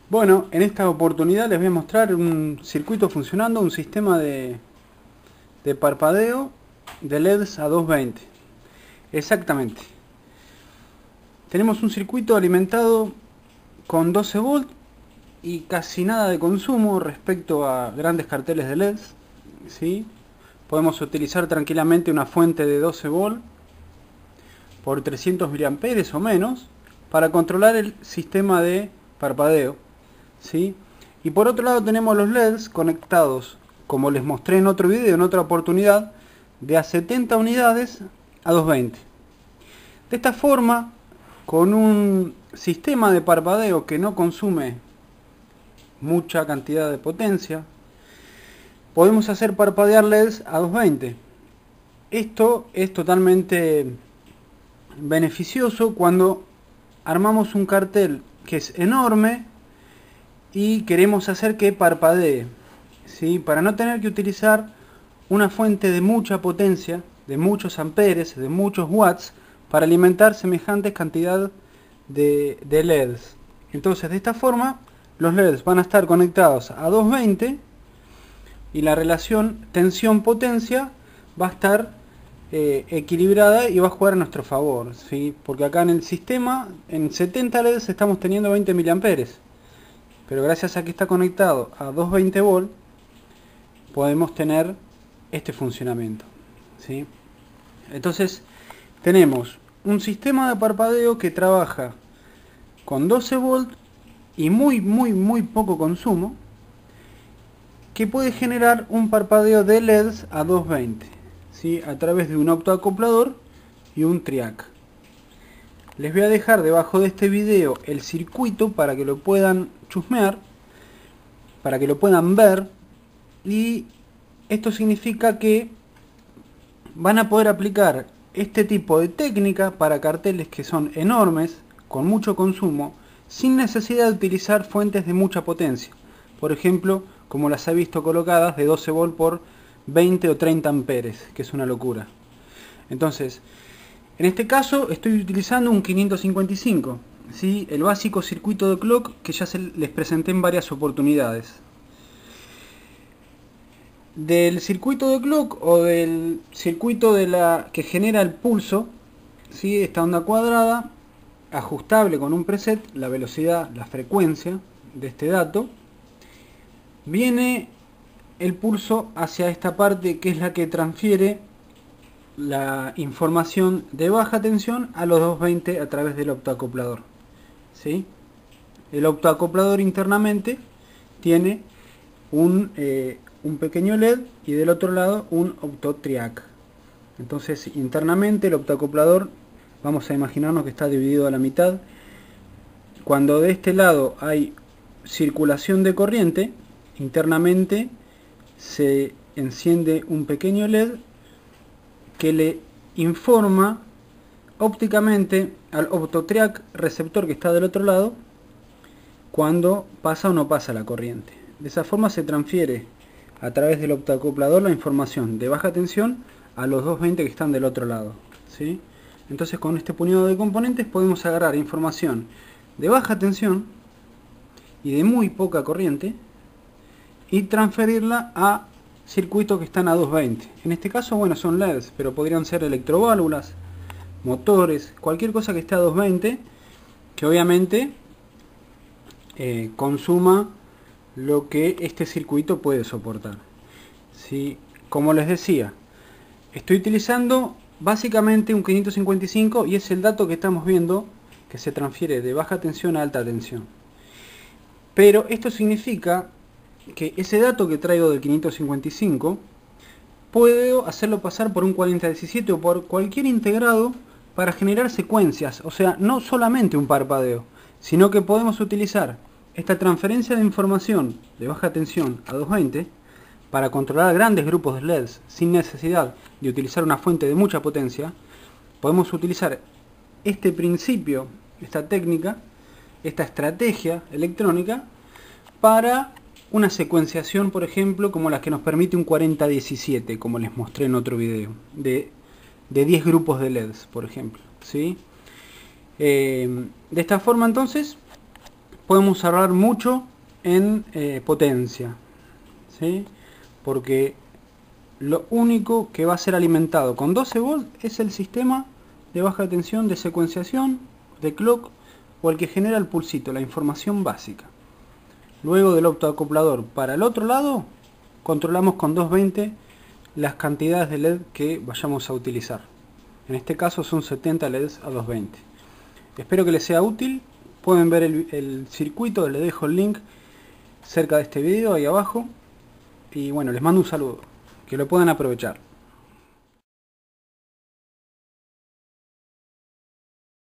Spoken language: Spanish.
Bueno, en esta oportunidad les voy a mostrar un circuito funcionando, un sistema de parpadeo de LEDs a 220. Exactamente. Tenemos un circuito alimentado con 12 volts y casi nada de consumo respecto a grandes carteles de LEDs. ¿Sí? Podemos utilizar tranquilamente una fuente de 12 volts por 300 miliamperes o menos para controlar el sistema de parpadeo. ¿Sí? Y por otro lado tenemos los LEDs conectados, como les mostré en otro video, en otra oportunidad, de a 70 unidades a 220. De esta forma, con un sistema de parpadeo que no consume mucha cantidad de potencia, podemos hacer parpadear LEDs a 220. Esto es totalmente beneficioso cuando armamos un cartel que es enorme y queremos hacer que parpadee, ¿sí? Para no tener que utilizar una fuente de mucha potencia, de muchos amperes, de muchos watts, para alimentar semejante cantidad de LEDs. Entonces, de esta forma, los LEDs van a estar conectados a 220 y la relación tensión-potencia va a estar equilibrada y va a jugar a nuestro favor, ¿sí? Porque acá en el sistema, en 70 LEDs estamos teniendo 20 miliamperes. Pero gracias a que está conectado a 220 volts, podemos tener este funcionamiento, ¿sí? Entonces, tenemos un sistema de parpadeo que trabaja con 12 volts y muy poco consumo, que puede generar un parpadeo de LEDs a 220, ¿sí? A través de un optoacoplador y un triac. Les voy a dejar debajo de este video el circuito para que lo puedan chusmear, para que lo puedan ver, y esto significa que van a poder aplicar este tipo de técnica para carteles que son enormes, con mucho consumo, sin necesidad de utilizar fuentes de mucha potencia. Por ejemplo, como las he visto colocadas de 12 volts por 20 o 30 amperes, que es una locura. Entonces, en este caso estoy utilizando un 555, ¿sí? El básico circuito de clock que ya les presenté en varias oportunidades. Del circuito de clock o del circuito que genera el pulso, ¿sí? Esta onda cuadrada, ajustable con un preset, la velocidad, la frecuencia de este dato, viene el pulso hacia esta parte que es la que transfiere la información de baja tensión a los 220 a través del optoacoplador, ¿sí? El optoacoplador internamente tiene un pequeño LED y del otro lado un optotriac. Entonces internamente el optoacoplador, vamos a imaginarnos que está dividido a la mitad. Cuando de este lado hay circulación de corriente, internamente se enciende un pequeño LED que le informa ópticamente al optotriac receptor que está del otro lado cuando pasa o no pasa la corriente. De esa forma se transfiere a través del optoacoplador la información de baja tensión a los 220 que están del otro lado, ¿sí? Entonces con este puñado de componentes podemos agarrar información de baja tensión y de muy poca corriente y transferirla a circuitos que están a 220. En este caso, bueno, son LEDs, pero podrían ser electroválvulas, motores, cualquier cosa que esté a 220, que obviamente consuma lo que este circuito puede soportar. ¿Sí? Como les decía, estoy utilizando básicamente un 555 y es el dato que estamos viendo que se transfiere de baja tensión a alta tensión. Pero esto significa que ese dato que traigo del 555 puedo hacerlo pasar por un 4017 o por cualquier integrado para generar secuencias, o sea, no solamente un parpadeo, sino que podemos utilizar esta transferencia de información de baja tensión a 220 para controlar grandes grupos de LEDs sin necesidad de utilizar una fuente de mucha potencia. Podemos utilizar este principio, esta técnica, esta estrategia electrónica para una secuenciación, por ejemplo, como la que nos permite un 4017, como les mostré en otro video, de 10 grupos de LEDs, por ejemplo, ¿sí? De esta forma, entonces, podemos ahorrar mucho en potencia, ¿sí? Porque lo único que va a ser alimentado con 12 volts es el sistema de baja tensión de secuenciación, de clock, o el que genera el pulsito, la información básica. Luego del optoacoplador para el otro lado, controlamos con 220 las cantidades de LED que vayamos a utilizar. En este caso son 70 LEDs a 220. Espero que les sea útil. Pueden ver el circuito, les dejo el link cerca de este video, ahí abajo. Y bueno, les mando un saludo. Que lo puedan aprovechar.